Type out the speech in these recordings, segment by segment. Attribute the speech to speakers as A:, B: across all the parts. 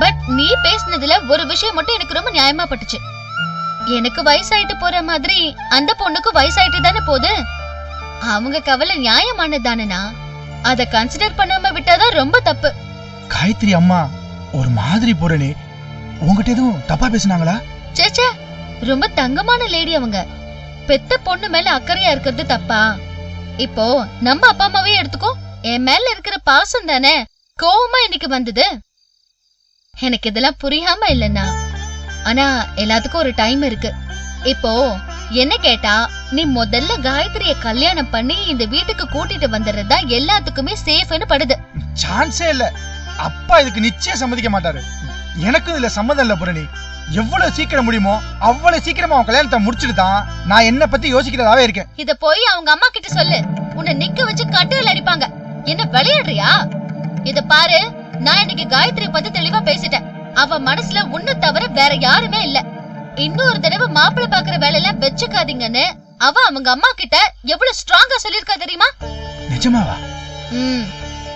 A: But நீ பேசினதுல ஒரு விஷயம் மட்டும் எனக்கு ரொம்ப நியாயமா பட்டுச்சு. எனக்கு வயசாயிட்டு போற மாதிரி அந்த பொண்ணுக்கு வயசாயிட்டு தானே போகுது. அவங்க கவலை நியாயமானதானேனா அத கன்சிடர் பண்ணாம விட்டாதான் ரொம்ப தப்பு.
B: காயத்ரி அம்மா ஒரு மாதிரி போறனே, உங்ககிட்ட எதுவும் தப்பா பேசினாங்களா?
A: சேச்சே, ரொம்ப தங்கமான லேடி அவங்க. பெத்த பொண்ணு மேல அக்கறையா இருக்கிறது தப்பா? இப்போ நம்ம அப்பா அம்மாவே எடுத்துக்கோ, என் மேல இருக்கிற பாசம் தானே கோவமா இன்னைக்கு வந்தது. எனக்கு இதெல்லாம் புரியாம இல்லன்னா, ஆனா எல்லாத்துக்கும் ஒரு டைம் இருக்கு. இப்போ என்ன கேட்டா, நீ முதல்ல காயத்ரிய கல்யாணம் பண்ணி இந்த வீட்டுக்கு கூட்டிட்டு வந்துடுறதா எல்லாத்துக்குமே சேஃப்னு படுது.
B: சான்ஸே இல்ல. அப்பா இதுக்கு நிச்சயம் சம்மதிக்க மாட்டாரு. எனக்கும் இதுல சம்மதம் இல்ல புரணி. எவ்வளவு சீக்கிரம் முடியுமோ அவ்வளவு சீக்கிரமா அவன் கல்யாணத்தை முடிச்சுட்டு தான் நான் என்ன பத்தி யோசிக்கிறதாவே இருக்கேன்.
A: இத போய் அவங்க அம்மா கிட்ட சொல்லு. உன்னை நிக்க வச்சு கட்டையில அடிப்பாங்க. என்ன விளையாடுறியா? இத பாரு, நான் இன்னைக்கு காயத்ரி பத்தி தெளிவா பேசிட்டேன். அவ மனசுல உன்னை தவிர வேற யாருமே இல்ல. இன்னொரு தடவை மாப்பிள்ளை பாக்குற வேலையெல்லாம் வச்சுக்காதீங்கன்னு அவ அவங்க அம்மா கிட்ட எவ்வளவு ஸ்ட்ராங்கா சொல்லிருக்கா தெரியுமா?
B: நிஜமாவா?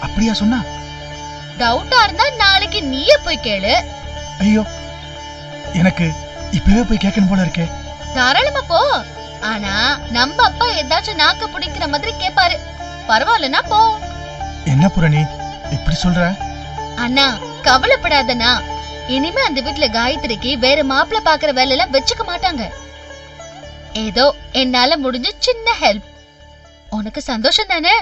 B: அப்படியா சொன்னா?
A: டவுட்டா இருந்தா நாளைக்கு நீயே போய் கேளு.
B: ஐயோ, எனக்கு இப்பவே போய் கேட்கணும் போல இருக்கே.
A: தாராளமா போ. ஆனா நம்ம அப்பா ஏதாச்சும் நாக்க பிடிக்கிற மாதிரி கேப்பாரு. பரவாயில்லனா போ.
B: என்ன புரணி இப்படி சொல்ற?
A: அண்ணா கவலைப்படாதண்ணா. இனிமே அந்த வீட்டுல காயத்ரிக்கு வேற மாப்பிள்ள பாக்குற வேலை எல்லாம் வச்சுக்க மாட்டாங்க. ஏதோ என்னால முடிஞ்ச சின்ன ஹெல்ப். உனக்கு சந்தோஷம் தானே?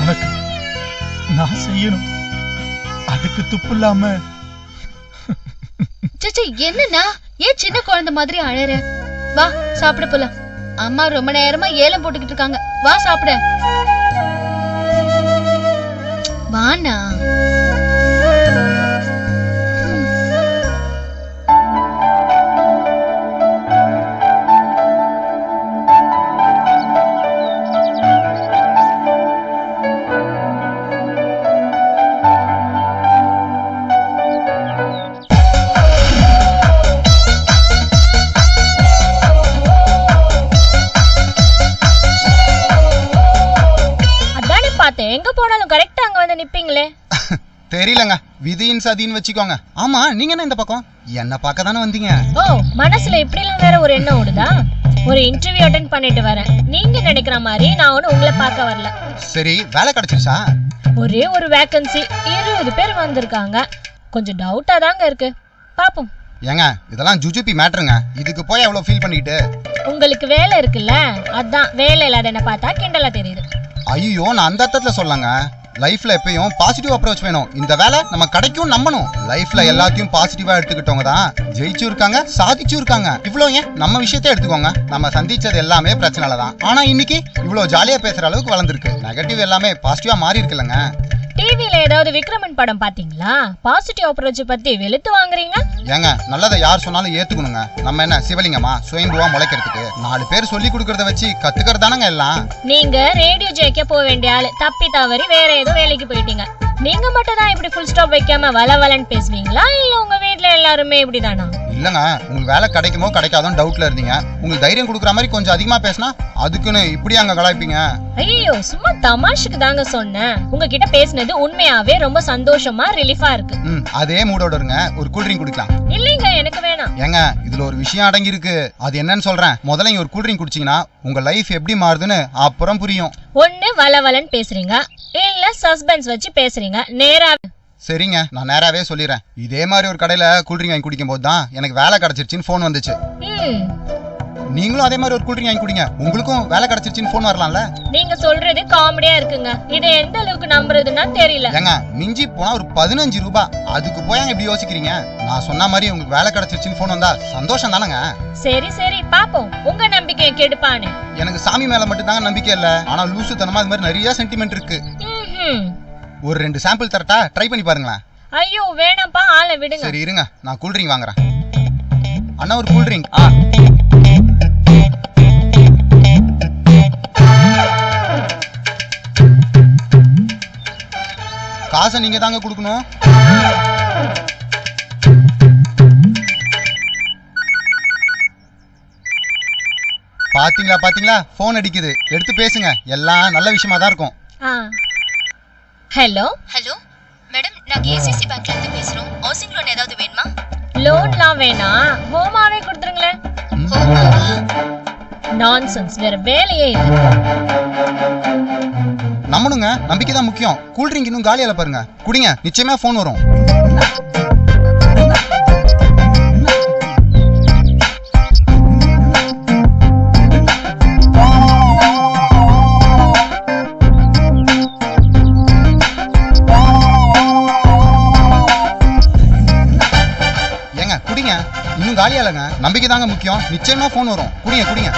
B: உனக்கு நான் செய்யணும், அதுக்கு துப்பு இல்லாம.
A: சச்சே, என்னன்னா ஏன் சின்ன குழந்தை மாதிரி அழற? வா சாப்பிட போலாம். அம்மா ரொம்ப நேரமா ஏலம் போட்டுக்கிட்டு இருக்காங்க. வா சாப்பிட. வாண்ணா.
C: எங்க போனாலும் கரெக்டா அங்க வந்து நிப்பீங்களே.
D: தெரியலங்க, விதியின் சதின்னு வச்சுக்கோங்க. ஆமா, நீங்க என்ன இந்த பக்கம்? என்ன பார்க்க தானே வந்தீங்க?
C: ஓ, மனசுல இப்படி எல்லாம் வேற ஒரு எண்ணம் ஓடுதா? ஒரு இன்டர்வியூ அட்டெண்ட் பண்ணிட்டு வரேன். நீங்க நினைக்கிற மாதிரி நான் ஒன்னும் உங்களை பார்க்க வரல.
D: சரி, வேலை கிடைச்சிருச்சா?
C: ஒரே ஒரு வேகன்சி, 20 பேர் வந்திருக்காங்க. கொஞ்சம் டவுட்டா தாங்க இருக்கு. பாப்போம்.
D: ஏங்க, இதெல்லாம் ஜுஜுபி மேட்டருங்க. இதுக்கு போய் எவ்வளவு ஃபீல் பண்ணிக்கிட்டு?
C: உங்களுக்கு வேலை இருக்குல்ல, அதான் வேலை இல்லாத என்ன பார்த்தா கிண்டலா தெரியுது.
D: ஐயோ, நான் அந்த அர்த்தத்துல சொல்லங்க. லைஃப்ல எப்பயும் பாசிட்டிவ் அப்ரோச் வேணும். இந்த வேலை நம்ம கிடைக்கும் நம்பணும். லைஃப்ல எல்லாத்தையும் பாசிட்டிவா எடுத்துக்கிட்டவங்க தான் ஜெயிச்சும் இருக்காங்க, சாதிச்சும் இருக்காங்க. இவ்வளவு ஏன் நம்ம விஷயத்தை எடுத்துக்கோங்க. நம்ம சந்திச்சது எல்லாமே பிரச்சனைதான். ஆனா இன்னைக்கு இவ்வளவு ஜாலியா பேசுற அளவுக்கு வளர்ந்துருக்கு. நெகட்டிவ் எல்லாமே பாசிட்டிவா மாறி இருக்குல்லங்க.
C: டிவில ஏதாவது விக்ரமன் படம் பாத்தீங்களா? பாசிட்டிவ் அப்ரோச் பத்தி வெளுத்து வாங்குறீங்க.
D: ஏங்க, நல்லதை யார் சொன்னாலும் ஏத்துக்கணுங்க. நம்ம என்ன சிவலிங்கமா சுயம்புவா முளைக்கிறதுக்கு? 4 பேர் சொல்லி கொடுக்கறத வச்சு கத்துக்கிறதானங்க எல்லாம்.
C: நீங்க ரேடியோ ஜெயிக்க போக வேண்டிய ஆளு தப்பி தவறி வேற ஏதோ வேலைக்கு போயிட்டீங்க. நீங்க மட்டும் தான் இப்படி ஃபுல் ஸ்டாப் வைக்காம வளவலன்னு பேசுவீங்களா, இல்ல உங்க வீட்ல எல்லாருமே இப்படிதானா?
D: இல்லங்க, உங்களுக்கு வேலை கிடைக்குமோ கிடைக்காதோன்னு டவுட்ல இருந்தீங்க. உங்களுக்கு தைரியம் கொடுக்குற மாதிரி கொஞ்சம் அதிகமா பேசினா அதுக்குன்னு இப்படி அங்க கலாய்ப்பீங்க.
C: ஐயோ, சும்மா தமாஷுக்கு தாங்க சொன்னேன். உங்ககிட்ட பேசினது உண்மையாவே ரொம்ப சந்தோஷமா ரிலீஃபா இருக்கு.
D: அதே மூடோட இருங்க. ஒரு கூல்ட்ரிங்க் குடிக்கலாம்.
C: இல்லைங்க, எனக்கு வேணாம்.
D: ஏங்க, இதுல ஒரு விஷயம் அடங்கி இருக்கு. அது என்னன்னு சொல்றேன். முதல்ல இங்க ஒரு கூல்ட்ரிங்க் குடிச்சீங்கன்னா உங்க லைஃப் எப்படி மாறுதுன்னு அப்புறம் புரியும்.
C: ஒண்ணு வளவலன்னு பேசுறீங்க, இல்ல சஸ்பென்ஸ் வச்சு பேசுறீங்க. நேரா
D: சரிங்க, நான் நேராவே சொல்லிடுறேன். இதே மாதிரி ஒரு கடையில கூல்ட்ரிங்க் வாங்கி குடிக்கும் போது தான் எனக்கு வேலை கிடைச்சிருச்சுன்னு போன் வந்துச்சு. நீங்களும் அதே மாதிரி ஒரு கூல்ட்ரிங்க் வாங்கி குடிங்க, உங்களுக்கும் வேலை கிடைச்சிருச்சுன்னு போன் வரலாம்ல.
C: நீங்க சொல்றது காமெடியா இருக்குங்க. இதை எந்த அளவுக்கு நம்புறதுன்னா தெரியல.
D: ஏங்க, மிஞ்சி போனா ஒரு 15 ரூபாய். அதுக்கு போய் இப்படி யோசிக்கிறீங்க? நான் சொன்ன மாதிரி உங்களுக்கு வேலை கிடைச்சிருச்சுன்னு போன் வந்தா சந்தோஷம் தானங்க.
C: சரி சரி, பாப்போம் உங்க நம்பிக்கையை கெடுப்பானு.
D: எனக்கு சாமி மேல மட்டும் தாங்க நம்பிக்கை இல்ல, ஆனா லூசுத்தனமா அது மாதிரி நிறைய சென்டிமெண்ட் இருக்கு. ஒரு 2 சாம்பிள் தரட்டா? ட்ரை பண்ணி பாருங்களேன்.
C: ஐயோ வேணாம்ப்பா, ஆளை விடுங்க.
D: சரி இருங்க, நான் கூல்ட்ரிங்க் வாங்குறேன். அண்ணா ஒரு கூல்ட்ரிங்க். காசை நீங்க தாங்க கொடுக்கணும். பாத்தீங்களா போன் அடிக்குது, எடுத்து பேசுங்க. எல்லாம் நல்ல விஷயமா தான் இருக்கும்.
C: ஹலோ
A: ஹலோ மேடம், நாங்க ஏசிசி பேங்க்ல இருந்து பேசுறோம். ஹவுசிங் லோன் ஏதாவது வேணுமா?
C: லோன்லாம் வேணாம், ஹோமாவே கொடுத்துருங்களேன். நான்சென்ஸ், வேற வேலையே இல்லை.
D: நம்மனுங்க, நம்பிக்கை தான் முக்கியம். கூல் ட்ரிங்க் இன்னும் காலியால பாருங்க, குடிங்க, நிச்சயமா போன் வரும். ஏங்க குடிங்க, இன்னும் காலியாலங்க. நம்பிக்கை தாங்க முக்கியம், நிச்சயமா போன் வரும். குடிங்க குடிங்க.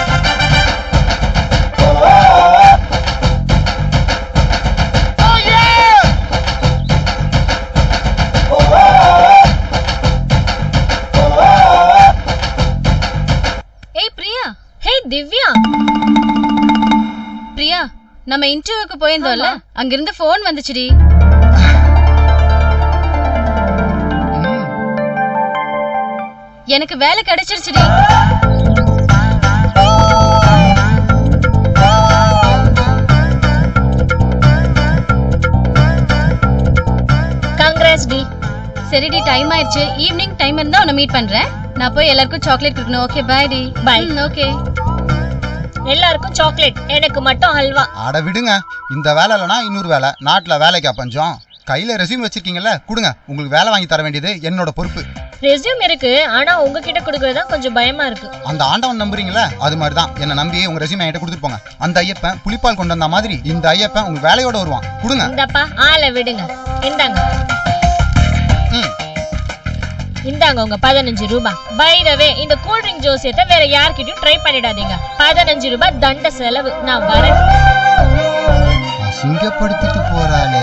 C: திவ்யா,
A: பிரியா, நம்ம இன்டர்வியூக்கு போயிருந்தோம்ல, அங்கிருந்து போன் வந்துச்சுடி. எனக்கு வேலை கிடைச்சிருச்சுடி.
C: கங்க்ராட்ஸ் டி.
A: சரிடி, டைம் ஆயிடுச்சு. ஈவினிங் டைம் இருந்தா உன்னை மீட் பண்றேன். நான் போய் எல்லாருக்கும் சாக்லேட் கொடுக்கணும். ஓகே, பை டி.
C: பை.
A: ஓகே.
C: எல்லாருக்கும் சாக்லேட், எனக்கு மட்டும் ஹல்வா.
D: அட விடுங்க, இந்த வேலை இல்லைனா இன்னொரு வேலை. நாட்டுல வேலைக்கா பஞ்சம்? கையில ரெஸ்யூம் வச்சிருக்கீங்கல்ல, கொடுங்க. உங்களுக்கு வேலை வாங்கி தர வேண்டியது என்னோட பொறுப்பு.
C: ரெஸ்யூம் இருக்கு, ஆனா உங்ககிட்ட கொடுக்கறதா கொஞ்சம் பயமா இருக்கு.
D: அந்த ஆண்டவன் நம்புறீங்களா, அது மாதிரி தான் என்ன நம்பி உங்க ரெஸ்யூம் என்கிட்ட கொடுத்துட்டு போங்க. அந்த ஐயப்பன் புலிப்பால் கொண்டு வந்த மாதிரி இந்த ஐயப்பன் உங்க வேலையோட வருவான். கொடுங்க.
C: இந்தப்பா, ஆளை விடுங்க. இந்தாங்க இந்தாங்க உங்க 15 ரூபாய். பை த வே, இந்த கூல் ட்ரிங்க் ஜோசியத்தை வேற யார்கிட்டயும் ட்ரை பண்ணிடாதீங்க. 15 ரூபாய் தண்ட செலவு. நான் வரேன்.
D: சிங்கப்படுத்திட்டு போறாளே.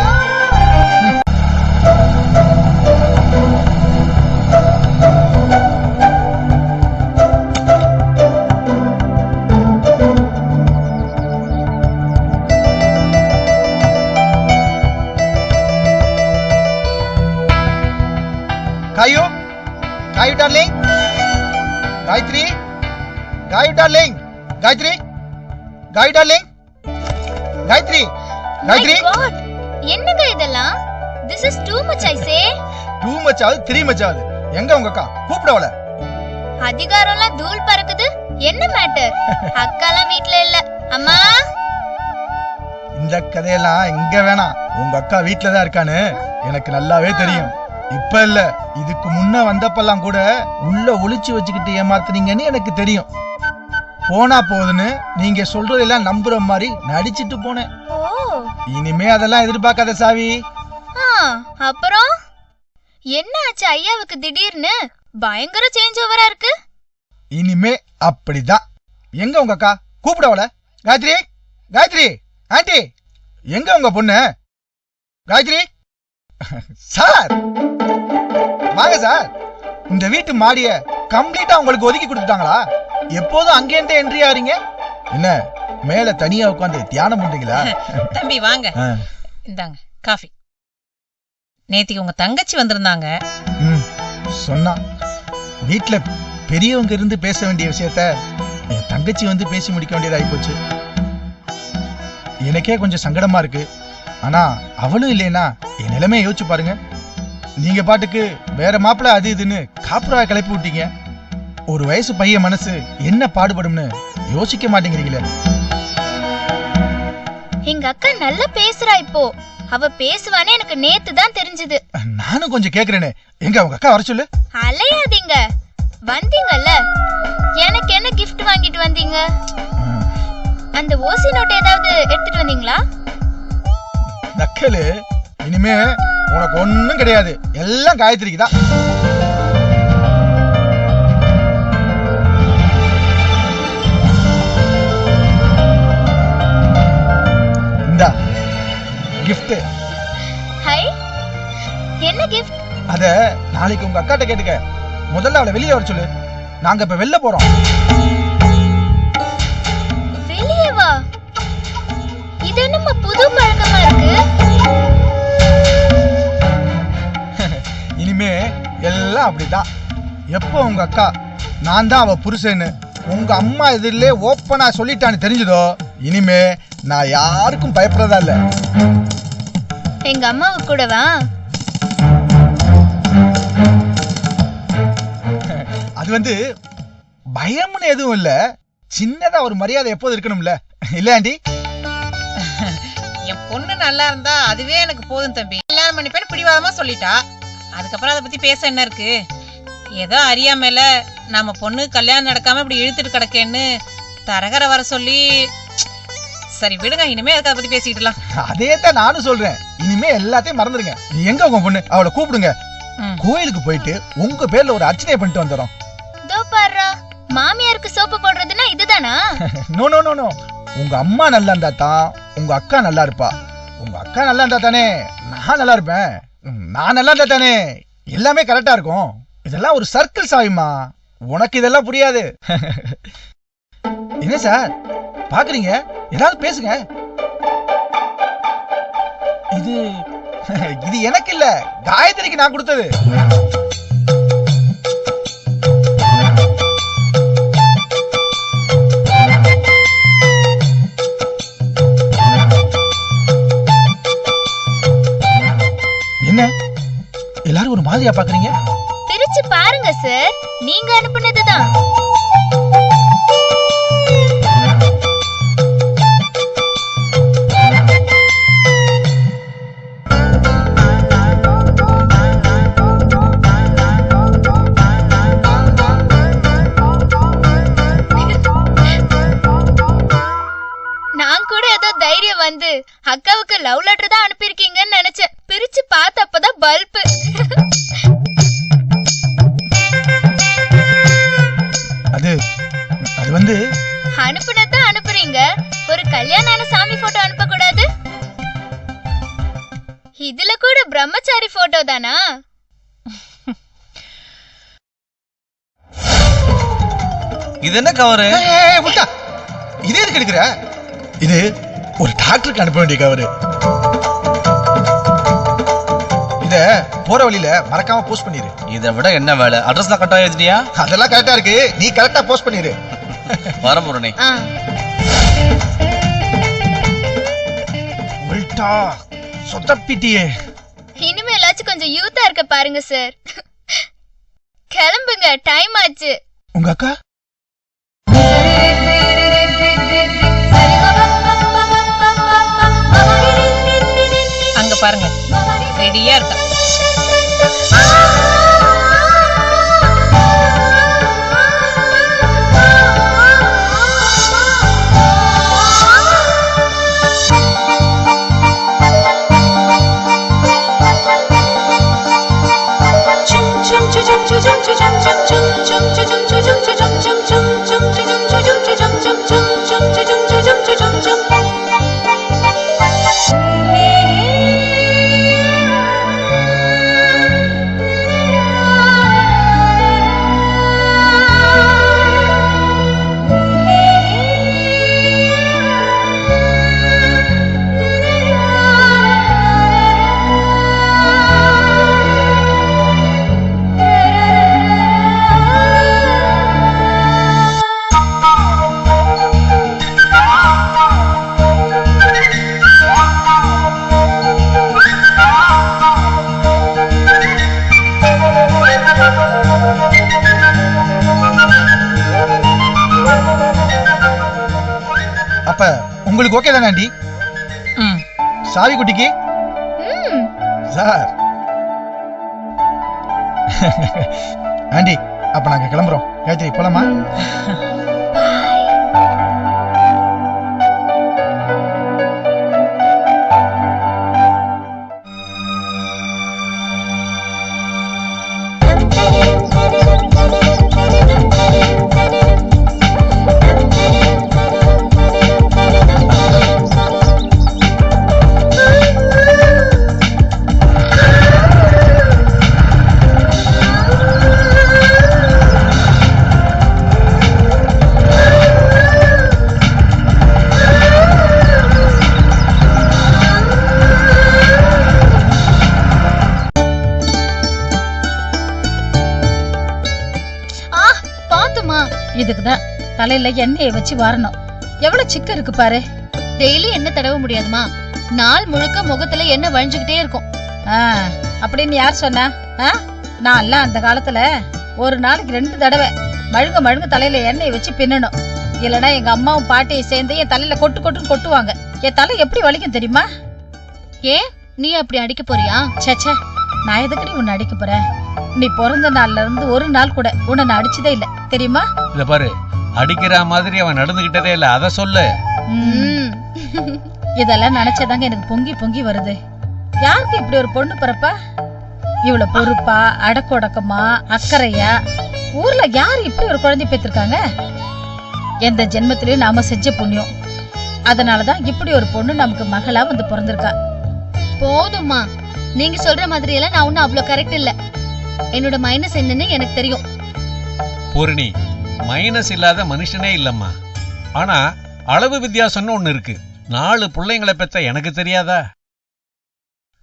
B: Gayu, Gayu darling, Gayathri, Gayu darling, Gayathri, Gayu darling, Gayathri, Gayathri.
A: என்னங்க இதெல்லாம்? This is too much, I say.
B: Too much ஆகுது, 3 மச் ஆகுது. எங்க உங்க அக்கா? கூப்பிடவல.
A: அதிகாரம்லாம் தூள் பறக்குது. என்ன மேட்டர்? அக்காலாம் வீட்ல இல்ல. அம்மா,
B: இந்த கதையெல்லாம் இங்க வேணாம். உங்க அக்கா வீட்ல தான் இருக்கான்னு எனக்கு நல்லாவே தெரியும். இப்ப இல்ல, இதுக்கு முன்ன வந்தப்பெல்லாம் கூட உள்ள ஒளிச்சு வச்சுக்கிட்டு ஏமாத்துறீங்கன்னு எனக்கு தெரியும். போனா போகுதுன்னு நீங்க சொல்றதெல்லாம் நம்புற மாதிரி நடிச்சிட்டு போனேன். இனிமே அதெல்லாம் எதிர்பார்க்காத சாவி.
A: அப்புறம் என்ன ஆச்சு ஐயாவுக்கு திடீர்னு பயங்கர சேஞ்ச் ஓவரா இருக்கு?
B: இனிமே அப்படிதான். எங்க உங்க அக்கா? கூப்பிடவல. காயத்ரி, காயத்ரி ஆண்டி, எங்க உங்க பொண்ணு? காயத்ரி சார், வாங்க சார். இந்த வீட்டு மாடிய கம்ப்ளீட்டா உங்களுக்கு ஒதுக்கி கொடுத்துட்டாங்களா? எப்போதும் அங்கேருந்தே என்ட்ரி ஆறீங்க. என்ன மேல தனியா உட்காந்து தியானம் பண்றீங்களா?
E: தம்பி வாங்க, இந்தாங்க காஃபி. நேத்திக்கு உங்க தங்கச்சி வந்திருந்தாங்க.
B: சொன்னா வீட்டுல பெரியவங்க இருந்து பேச வேண்டிய விஷயத்த என் தங்கச்சி வந்து பேசி முடிக்க வேண்டியதாகி போச்சு. எனக்கே கொஞ்சம் சங்கடமா இருக்கு. ஆனா அவளும் இல்லைன்னா என் நிலைமையை யோசிச்சு பாருங்க. நீங்க பாட்டுக்கு வேற மாப்பிள்ள அது இதுன்னு காப்புரா கிளப்பி விட்டீங்க. ஒரு வயசு பையன் மனசு என்ன பாடுபடும்னு யோசிக்க மாட்டேங்கிறீங்களே.
A: எங்க அக்கா நல்லா பேசுறா. இப்போ அவ பேசுவானே எனக்கு நேத்து தான் தெரிஞ்சது.
B: நானும் கொஞ்சம் கேக்குறேனே, எங்க உங்க அக்கா வர சொல்லு.
A: அலையாதீங்க, வந்தீங்கல்ல, எனக்கு என்ன gift வாங்கிட்டு வந்தீங்க? அந்த ஓசி நோட் ஏதாவது எடுத்துட்டு வந்தீங்களா?
B: நக்கலு, இனிமே உனக்கு ஒண்ணும் கிடையாது, எல்லாம் காயத்ரிக்கு தான். இந்தா gift.
A: ஹை, என்ன gift?
B: அத நாளைக்கு உங்க அக்காட்ட கேட்டுக்க. முதல்ல அவளை வெளியே வர சொல்லு. நாங்க இப்ப வெளில போறோம்.
A: வெளியே வா? இது என்னமா புது பழக்கமா இருக்கு?
B: இனிமே எல்லாம் அப்படிதான். எப்போ உங்க அக்கா நான் தான் அவ புருஷன்னு உங்க அம்மா எதிரிலே ஓப்பனா சொல்லிட்டான்னு தெரிஞ்சதோ இனிமே நான் யாருக்கும் பயப்படுறதா இல்ல.
A: எங்க அம்மாவுக்கு கூடவா?
B: அது வந்து பயம்னு எதுவும் இல்ல, சின்னதா ஒரு மரியாதை எப்போது இருக்கணும்ல, இல்ல ஆண்டி?
E: என் பொண்ணு நல்லா இருந்தா அதுவே எனக்கு போதும் தம்பி. கல்யாணம் பண்ணிப்பேன்னு பிடிவாதமா சொல்லிட்டா. அதுக்கப்புறம் அதை பத்தி பேச என்ன இருக்கு? ஏதோ அறியாமல நம்ம பொண்ணு கல்யாணம் நடக்காம இப்படி இழுத்துட்டு கிடக்கேன்னு தரகரை வர சொல்லி, சரி விடுங்க, இனிமே அதுக்கு அதை பத்தி பேசிக்கிடலாம்.
B: அதே தான் நானும் சொல்றேன், இனிமே எல்லாத்தையும் மறந்துடுங்க. எங்க உங்க பொண்ணு? அவளை கூப்பிடுங்க, கோயிலுக்கு போயிட்டு உங்க பேர்ல ஒரு அர்ச்சனை பண்ணிட்டு வந்துடும்.
A: தோ பாருடா, மாமியாருக்கு சோப்பு போடுறதுன்னா இதுதானா?
B: நோ நோ நோ நோ, உங்க அம்மா நல்லா இருந்தா தான் உங்க அக்கா நல்லா இருப்பா. உங்க அக்கா நல்லா இருந்தா தானே நான் நல்லா இருப்பேன். நான் நல்லா இருந்தா தானே எல்லாமே கரெக்டா இருக்கும். இதெல்லாம் ஒரு சர்க்கிள் சாவிமா, உனக்கு இதெல்லாம் புரியாது. என்ன சார் பாக்குறீங்க? ஏதாவது பேசுங்க. இது இது எனக்கு இல்ல, காயத்ரிக்கு நான் கொடுத்தது. என்ன எல்லாரும் ஒரு மாதிரியா பாக்குறீங்க?
A: பிரிச்சு பாருங்க சார், நீங்க அனுப்புனதுதான். நான் கூட ஏதோ தைரியம் வந்து அக்காவுக்கு லவ் லெட்டர் தான் அனுப்பியிருக்கீங்கன்னு நினைச்சேன். பிரிச்சு பார்த்தப்பதான் பல்பு.
B: அது அது வந்து
A: அனுப்புனதான் அனுப்புறீங்க, ஒரு கல்யாணான சாமி போட்டோ அனுப்ப கூடாது? இதுல கூட பிரம்மச்சாரி போட்டோ தானா?
F: இது என்ன கவரு?
B: இது எதுக்கு எடுக்கிற? இது ஒரு டாக்டருக்கு அனுப்ப வேண்டிய கவரு. இத போற வழியில மறக்காம போஸ்ட் பண்ணிரு.
F: இதை விட என்ன வேலை? அட்ரஸ்லாம் கரெக்டா எழுதிட்டியா?
B: அதெல்லாம் கரெக்டா இருக்கு, நீ கரெக்டா போஸ்ட் பண்ணிரு.
F: வரமுரணி
B: உல்டா சொதப்பிட்டியே.
A: இனிமேலாச்சும் கொஞ்சம் யூத்தா இருக்க பாருங்க சார். கிளம்புங்க, டைம் ஆச்சு.
B: உங்க அக்கா
E: அங்க பாருங்க, ரெடியா இருக்கா.
B: அப்ப உங்களுக்கு ஓகே தானே ஆண்டி? சாவி குட்டிக்கு சார். ஆண்டி அப்ப நாங்க கிளம்புறோம். காயத்ரி போலாமா?
C: இதுக்குதான்
G: தலையில எண்ணெயை வச்சு வாரணும். எவ்வளவு சிக்கு இருக்கு பாரு.
A: டெய்லி எண்ணெய் தடவ முடியாதுமா, நாள் முழுக்க முகத்துல எண்ணெய் வழிஞ்சுக்கிட்டே இருக்கும்.
G: அப்படின்னு யார் சொன்னா? நான் எல்லாம் அந்த காலத்துல ஒரு நாளைக்கு 2 தடவை மழுங்க தலையில எண்ணெயை வச்சு பின்னணும். இல்லனா எங்க அம்மாவும் பாட்டியும் சேர்ந்து என் தலையில கொட்டுன்னு கொட்டுவாங்க. என் தலை எப்படி வலிக்கும் தெரியுமா?
A: ஏன் நீ அப்படி அடிக்க போறியா?
G: சேச்சே, நான் எதுக்குடி உன்னை அடிக்க போறேன்? நீ பிறந்த நாள்ல இருந்து ஒரு நாள் கூட உன்னை நான் அடிச்சதே இல்ல தெரியுமா?
H: இத பாரு, அடிக்கிற மாதிரி அவன் நடந்துகிட்டதே இல்ல, அத சொல்லு.
G: இதெல்லாம் நினைச்சதாங்க எனக்கு பொங்கி வருது. யாருக்கு இப்படி ஒரு பொண்ணு பிறப்பா? இவ்வளவு பொறுப்பா, அடக்கொடக்கமா, அக்கறையா ஊர்ல யாரு இப்படி ஒரு குழந்தை பெற்றிருக்காங்க? எந்த ஜென்மத்திலயும் நாம செஞ்ச புண்ணியம். அதனாலதான் இப்படி ஒரு பொண்ணு நமக்கு மகளா வந்து பிறந்திருக்கா.
A: போதும்மா, நீங்க சொல்ற மாதிரி எல்லாம் நான் ஒன்னும் அவ்வளவு கரெக்ட் இல்ல. என்னோட மைனஸ் என்னன்னு எனக்கு தெரியும்.
H: பூரணி, மைனஸ் இல்லாத மனுஷனே இல்லம்மா. ஆனா அளவு வித்தியாசம்னு ஒண்ணு இருக்கு. 4 பிள்ளைங்களை பெத்த எனக்கு தெரியாதா?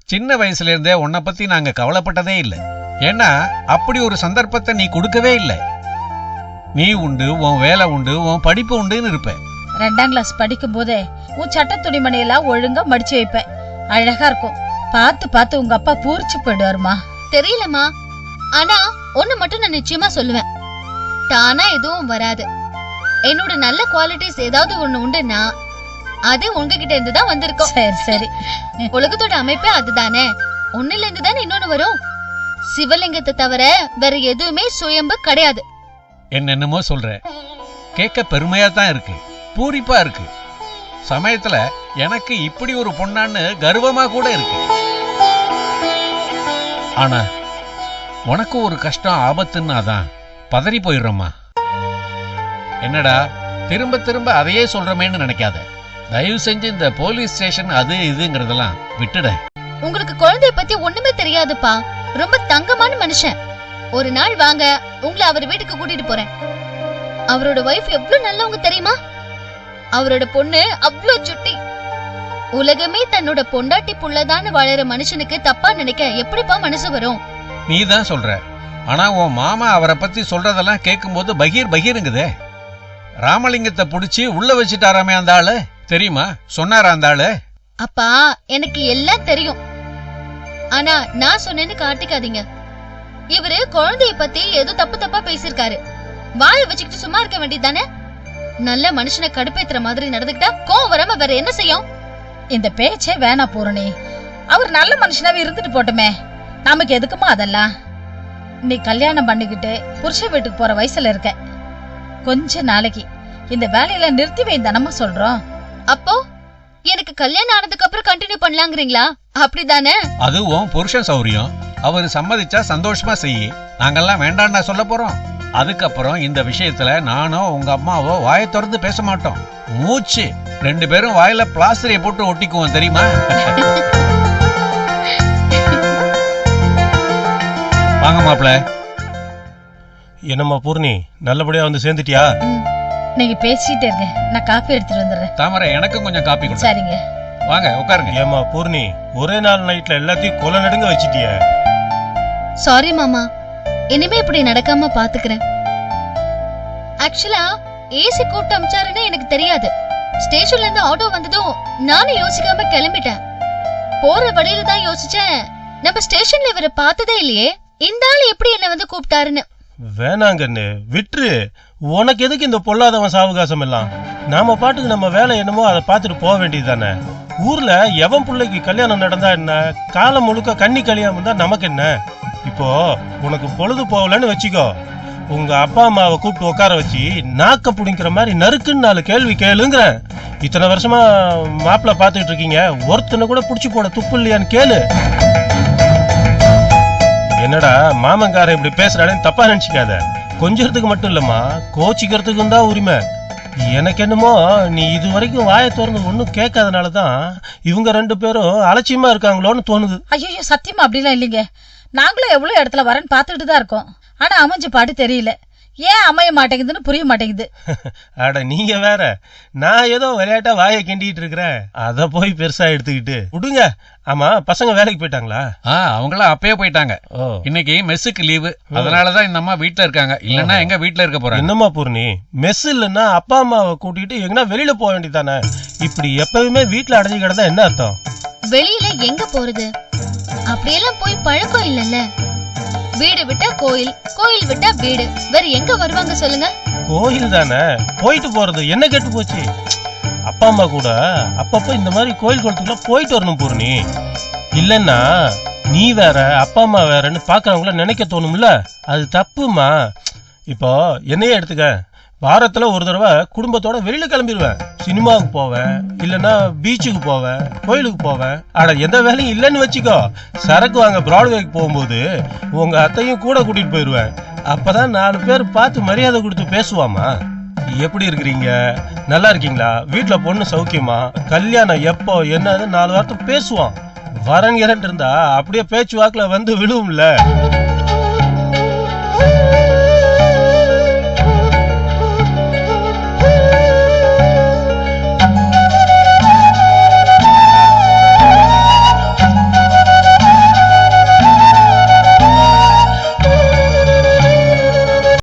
H: சின்ன வயசுல இருந்தே உன்னை பத்தி நாங்க கவலைப்பட்டதே இல்லை. ஏன்னா அப்படி ஒரு சந்தர்ப்பத்தை நீ கொடுக்கவே இல்லை. நீ உண்டு, உன் வேலை உண்டு, உன் படிப்பு உண்டுன்னு இருப்ப.
G: 2ஆம் கிளாஸ் படிக்கும் போதே உன் சட்ட துணிமணியெல்லாம் ஒழுங்கா மடிச்சு வைப்பேன். அழகா இருக்கும். பார்த்து உங்க அப்பா பூரிச்சு போயிடுவாருமா.
A: தெரியலம்மா, ஆனா ஒண்ணு மட்டும் நான் நிச்சயமா சொல்லுவேன், தானா எதுவும் வராது. என்னோட நல்ல குவாலிட்டிஸ் ஏதாவது ஒண்ணு உண்டுன்னா அது உங்ககிட்ட இருந்து தான் வந்திருக்கும்.
G: சரி.
A: உலகத்தோட அமைப்பே அதுதானே. ஒண்ணுல இருந்து தானே இன்னொன்னு வரும். சிவலிங்கத்தை தவிர வேற எதுவுமே சுயம்பு கிடையாது.
H: என்னென்னமோ சொல்ற, கேட்க பெருமையா தான் இருக்கு, பூரிப்பா இருக்கு. சமயத்துல எனக்கு இப்படி ஒரு பொண்ணான்னு கர்வமா கூட இருக்கு. ஆனா உனக்கு ஒரு கஷ்டம் ஆபத்துன்னா தான் பதறி போயிடுறோம்மா. என்னடா திரும்ப திரும்ப அதையே சொல்றமேன்னு நினைக்காத. தயவு செஞ்சு இந்த போலீஸ் ஸ்டேஷன் அது இதுங்கிறதெல்லாம் விட்டுட.
A: உங்களுக்கு குழந்தைய பத்தி ஒண்ணுமே தெரியாதுப்பா. ரொம்ப தங்கமான மனுஷன். ஒரு நாள் வாங்க, உங்களை அவர் வீட்டுக்கு கூட்டிட்டு போறேன். அவரோட வைஃப் எவ்வளவு நல்லவங்க தெரியுமா? அவரோட பொண்ணு அவ்வளவு சுட்டி. உலகமே தன்னோட பொண்டாட்டி புள்ளதான்னு வாழற மனுஷனுக்கு தப்பா நினைக்க எப்படிப்பா மனசு வரும்?
H: நீ தான் சொல்ற. ஆனா உன் மாமா அவரை பத்தி சொல்றதெல்லாம் கேட்கும் போது பகீருங்குதே. ராமலிங்கத்தை புடிச்சு உள்ள வச்சுட்டாராமே அந்த ஆளு, தெரியுமா? சொன்னாரா அந்த ஆளு?
A: அப்பா, எனக்கு எல்லாம் தெரியும். ஆனா நான் சொன்னேன்னு காட்டிக்காதீங்க. இவரு குழந்தைய பத்தி ஏதோ தப்பா பேசிருக்காரு. வாய வச்சுக்கிட்டு சும்மா இருக்க வேண்டியதானே? நல்ல மனுஷனை கடுப்பேத்துற மாதிரி நடந்துக்கிட்டா கோவம் வராம வேற என்ன செய்யும்?
G: இந்த பேச்சே வேணா பூரணி. அவர் நல்ல மனுஷனாவே இருந்துட்டு போட்டுமே, நமக்கு எதுக்குமா அதெல்லாம்? நீ கல்யாணம் பண்ணிக்கிட்டு புருஷ வீட்டுக்கு போற வயசுல இருக்க. கொஞ்ச நாளைக்கு இந்த வேலையில நிறுத்தி வை தானமா சொல்றோம்.
A: அப்போ எனக்கு கல்யாணம் ஆனதுக்கு அப்புறம் கண்டினியூ பண்ணலாங்கிறீங்களா? அப்படிதானே?
H: அது உன் புருஷன் சௌரியம். அவரு சம்மதிச்சா சந்தோஷமா செய்யி. நாங்கெல்லாம் வேண்டாம்னா சொல்ல போறோம். அதுக்கப்புறம் இந்த விஷயத்துல நானோ உங்க அம்மாவோ வாயை திறந்து பேச மாட்டோம். மூச்சு 2 பேரும் வாயில பிளாஸ்டரை போட்டு ஒட்டிக்குவோம், தெரியுமா? வாங்க மாப்பிள்ள.
I: என்னம்மா பூர்ணி, நல்லபடியா வந்து சேர்ந்துட்டியா?
G: நீங்க பேசிட்டே இருங்க, நான் காப்பி எடுத்துட்டு வந்துடுறேன்.
H: தாமரை, எனக்கும் கொஞ்சம் காப்பி கொடு.
G: சரிங்க.
H: வாங்க உட்காருங்க.
I: ஏமா பூர்ணி, ஒரே நாள் நைட்ல எல்லாத்தையும் கொலை நடுங்க வச்சிட்டிய.
A: சாரி மாமா, இனிமே இப்படி நடக்காம பாத்துக்கிறேன். ஆக்சுவலா ஏசி கூப்பிட்டு அமிச்சாருன்னு எனக்கு தெரியாது. ஸ்டேஷன்ல இருந்து ஆட்டோ வந்ததும் நானும் யோசிக்காம கிளம்பிட்டேன். போற வழியில தான் யோசிச்சேன், நம்ம ஸ்டேஷன்ல இவரை பார்த்ததே இல்லையே, இந்த ஆள் எப்படி என்ன வந்து கூப்பிட்டாருன்னு.
I: வேணாங்கன்னு விட்டுரு. உனக்கு எதுக்கு இந்த பொல்லாதவன் சாவகாசம் எல்லாம்? நாம பாட்டுக்கு நம்ம வேலை என்னமோ அதை பார்த்துட்டு போக வேண்டியது தானே. ஊர்ல எவன் பிள்ளைக்கு கல்யாணம் நடந்தா என்ன, காலம் முழுக்க கண்ணி கல்யாணம் இருந்தா நமக்கு என்ன? இப்போ உனக்கு பொழுது போகலன்னு வச்சுக்கோ, உங்க அப்பா அம்மாவை கூப்பிட்டு உட்கார வச்சு நாக்க பிடிக்கிற மாதிரி நறுக்குன்னு 4 கேள்வி கேளுங்கிறேன். இத்தனை வருஷமா மாப்பிள்ள பாத்துக்கிட்டு இருக்கீங்க, ஒருத்தனை கூட புடிச்சு போட துப்பு இல்லையான்னு கேளு. என்னடா மாமங்காரன் இப்படி பேசுறானேன்னு தப்பா நினைச்சுக்காத. கொஞ்சத்துக்கு மட்டும் இல்லம்மா, கோச்சிக்கிறதுக்கும் தான் உரிமை. எனக்கு என்னமோ நீ இது வரைக்கும் வாயை திறந்து ஒன்னும் கேட்காதனாலதான் இவங்க 2 பேரும் அலட்சியமா இருக்காங்களோன்னு தோணுது.
G: ஐயோ, சத்தியமா அப்படிலாம் இல்லைங்க. நாங்களும் எவ்வளவு இடத்துல வரேன்னு பாத்துட்டு தான் இருக்கோம். ஆனா அமைஞ்ச பாட்டு தெரியல. ஏன் அமைய மாட்டேங்குதுன்னு புரிய மாட்டேங்குது.
I: அட நீங்க வேற, நான் ஏதோ விளையாட்டா வாயை கிண்டிட்டு இருக்கிறேன், அத போய் பெருசா எடுத்துக்கிட்டு விடுங்க. ஆமா, பசங்க வேலைக்கு போயிட்டாங்களா?
H: அவங்களாம் அப்பயே போயிட்டாங்க.
I: ஓ,
H: இன்னைக்கு மெஸ்ஸுக்கு லீவு, அதனாலதான் இந்த அம்மா வீட்டுல இருக்காங்க. இல்லன்னா எங்க வீட்டுல இருக்க போறாங்க.
I: என்னம்மா பூர்ணி, மெஸ் இல்லைன்னா அப்பா அம்மாவை கூட்டிட்டு எங்கன்னா வெளியில போக வேண்டியதானே? இப்படி எப்பவுமே வீட்டுல அடைஞ்சு கிடந்தா என்ன அர்த்தம்?
A: வெளியில எங்க போறது? அப்படியெல்லாம் போய் பழக்கம் இல்லல்ல. வீடு விட்டா கோயில், கோயில் விட்டா வீடு, வேற எங்க வருவாங்க சொல்லுங்க?
I: கோயில் தானே, போயிட்டு போறது என்ன கெட்டு போச்சு? அப்பா அம்மா கூட அப்பப்போ இந்த மாதிரி கோயில் குளத்துக்குள்ள போயிட்டு வரணும் பூர்ணி. இல்லைன்னா நீ வேற அப்பா அம்மா வேறன்னு பாக்குறவங்கள நினைக்க தோணும்ல, அது தப்புமா. இப்போ என்னையே எடுத்துக்க, வாரத்துல ஒரு தடவை குடும்பத்தோட வெளியில கிளம்பிடுவேன். சினிமாவுக்கு போவேன், இல்லைன்னா பீச்சுக்கு போவேன், கோயிலுக்கு போவேன். ஆனா எந்த வேலையும் இல்லைன்னு வச்சுக்கோ, சரக்கு வாங்க பிராட்வேக்கு போகும்போது உங்க அத்தையும் கூட கூட்டிட்டு போயிடுவேன். அப்பதான் 4 பேர் பார்த்து மரியாதை கொடுத்து பேசுவாமா. எப்படி இருக்கிறீங்க, நல்லா இருக்கீங்களா, வீட்டுல பொண்ணு சௌக்கியமா, கல்யாணம் எப்போ என்னன்னு 4 வார்த்தை பேசுவான். வரன் இருந்தா அப்படியே பேச்சு வாக்குல வந்து விழுவும்ல.